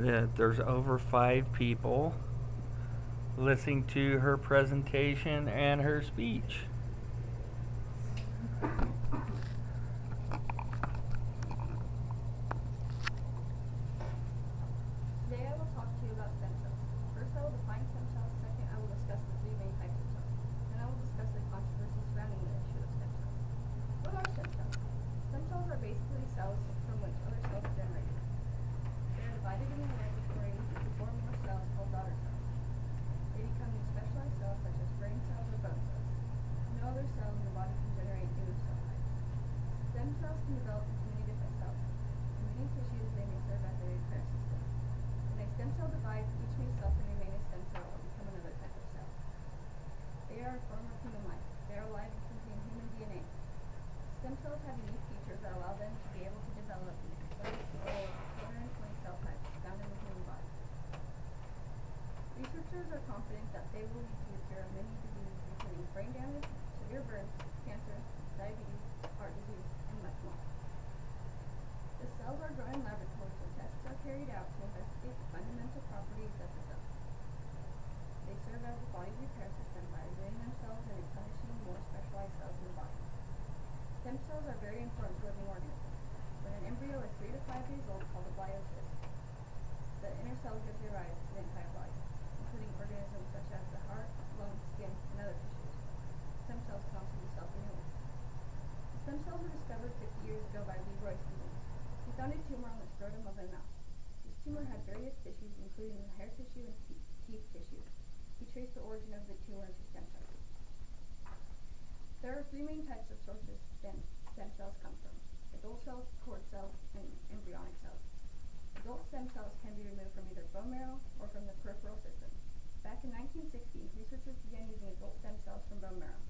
that there's over 5 people listening to her presentation and her speech. Today I will talk to you about stem cells. First I will define stem cells, second I will discuss the 3 main types of cells. Then I will discuss the controversy surrounding the issue of stem cells. What are stem cells? Stem cells are basically cells from which other cells are generated. They are divided in the laboratory to form more cells called daughter cells. They become new specialized cells such as brain cells or bone cells. No other cell in the body can generate new cell types. Stem cells can develop into many different cells. In many tissues they may serve as a repair system. When a stem cell divides, each new cell can remain a stem cell or become another type of cell. They are a form of human life. They are alive and contain human DNA. Stem cells have unique features that allow them to be able to develop into a total of 220 cell types found in the human body. Researchers are confident that they will lead to the cure of many diseases including brain damage, severe burns, cancer, diabetes, heart disease, and much more. The cells are grown in laboratories where tests are carried out to investigate the fundamental properties of the cells. They serve as the body's repair system by renewing themselves and replenishing more specialized cells in the body. Stem cells are very important to living organisms. When an embryo is 3 to 5 days old, called a meiosis, the inner cell gives rise to the entire body, including organisms such as the heart, lungs, skin, and other tissues. Stem cells can also be self-renewing. The stem cells were discovered 50 years ago by Leroy Stevens. He found a tumor on the scrotum of a mouse. This tumor had various tissues, including the hair tissue and teeth tissue. He traced the origin of the tumor to stem cells. There are 3 main types of sources stem cells come from: adult cells, cord cells, and embryonic cells. Adult stem cells can be removed from either bone marrow or from the peripheral system. Back in 1960, researchers began using adult stem cells from bone marrow.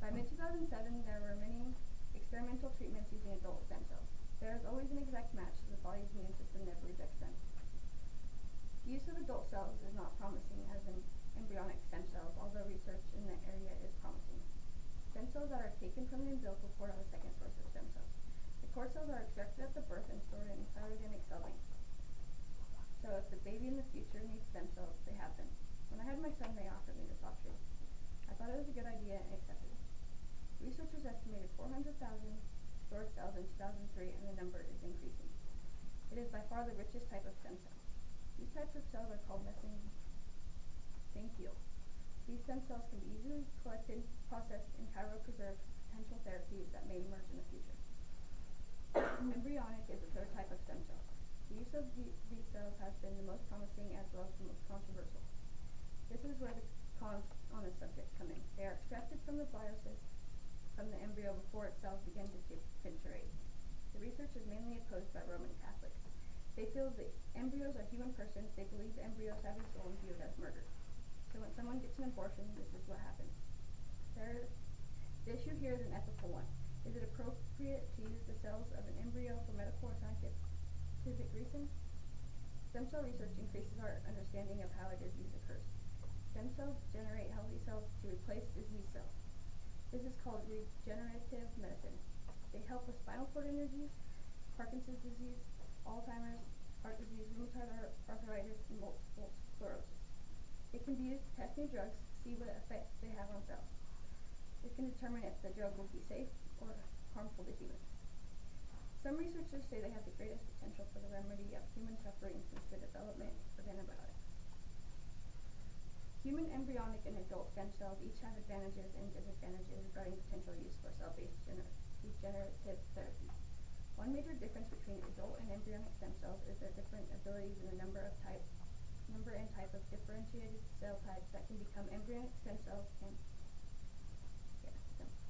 By mid-2007, there were many experimental treatments using adult stem cells. There is always an exact match, so the body's immune system never rejects them. The use of adult cells is not promising as in embryonic stem cells, although research in the area is promising. Stem cells that are taken from the umbilical cord are the second source of stem cells. The cord cells are extracted at the birth and stored in cryogenic cell banks. So if the baby in the future needs stem cells, they have them. When I had my son, they offered me this option. I thought it was a good idea and accepted it. Researchers estimated 400,000 stored cells in 2003, and the number is increasing. It is by far the richest type of stem cell. These types of cells are called mesenchymal. These stem cells can be easily collected, processed, and cryopreserved for potential therapies that may emerge in the future. Embryonic is the third type of stem cell. The use of these cells has been the most promising as well as the most controversial. This is where the cons on this subject come in. They are extracted from the meiosis from the embryo before its cells begin to differentiate. The research is mainly opposed by Roman Catholics. They feel that embryos are human persons. They believe embryos have a soul and view it as murder. So when someone gets an abortion, this is what happens. The issue here is an ethical one. Is it appropriate to use the cells of an embryo for medical or scientific reasons? Stem cell research increases our understanding of how a disease occurs. Stem cells generate healthy cells to replace diseased cells. This is called regenerative medicine. They help with spinal cord injuries, Parkinson's disease, Alzheimer's, heart disease, rheumatoid arthritis, and multiple sclerosis. It can be used to test new drugs, see what effect they have on cells. It can determine if the drug will be safe or harmful to humans. Some researchers say they have the greatest potential for the remedy of human suffering since the development of antibiotics. Human embryonic and adult stem cells each have advantages and disadvantages regarding potential use for cell-based regenerative therapies. One major difference between adult and embryonic stem cells is their different abilities in the number and type of differentiated cell types that can become embryonic stem cells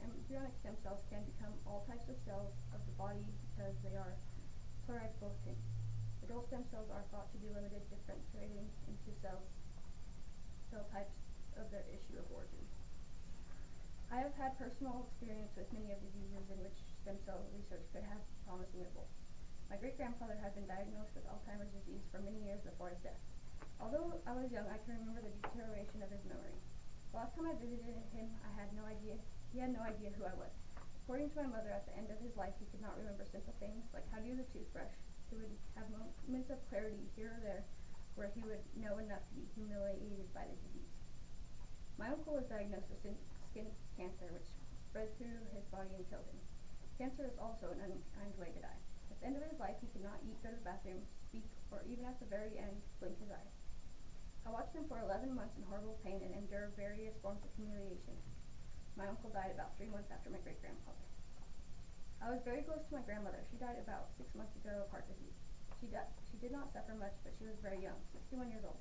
Embryonic stem cells can become all types of cells of the body because they are pluripotent. Adult stem cells are thought to be limited, differentiating into cell types of their issue of origin. I have had personal experience with many of diseases in which stem cell research could have promising results. My great-grandfather had been diagnosed with Alzheimer's disease for many years before his death. Although I was young, I can remember the deterioration of his memory. The last time I visited him, he had no idea who I was. According to my mother, at the end of his life, he could not remember simple things like how to use a toothbrush, He would have moments of clarity here or there where he would know enough to be humiliated by the disease. My uncle was diagnosed with skin cancer, which spread through his body and killed him. Cancer is also an unkind way to die. At the end of his life, he could not eat, go to the bathroom, speak, or even at the very end, blink his eyes. I watched him for 11 months in horrible pain and endure various forms of humiliation. My uncle died about 3 months after my great-grandfather. I was very close to my grandmother. She died about 6 months ago of heart disease. She did not suffer much, but she was very young, 61 years old.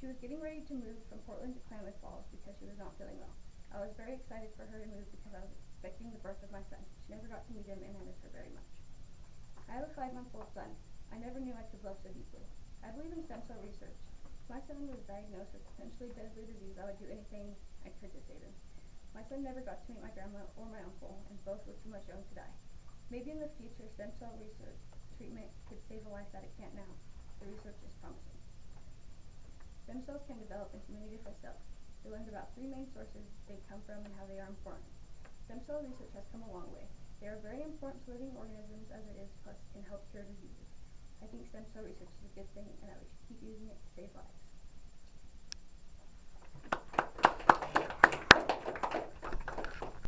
She was getting ready to move from Portland to Klamath Falls because she was not feeling well. I was very excited for her to move because I was expecting the birth of my son. She never got to meet him, and I miss her very much. I have a 5-month-old son. I never knew I could love so deeply. I believe in stem cell research. If my son was diagnosed with potentially deadly disease, I would do anything I could to save him. My son never got to meet my grandma or my uncle, and both were too much young to die. Maybe in the future, stem cell research treatment could save a life that it can't now. The research is promising. Stem cells can develop into many different cells. We learned about 3 main sources they come from and how they are important. Stem cell research has come a long way. They are very important to living organisms as it is, plus can help cure diseases. I think stem cell research is a good thing and that we should keep using it to save lives.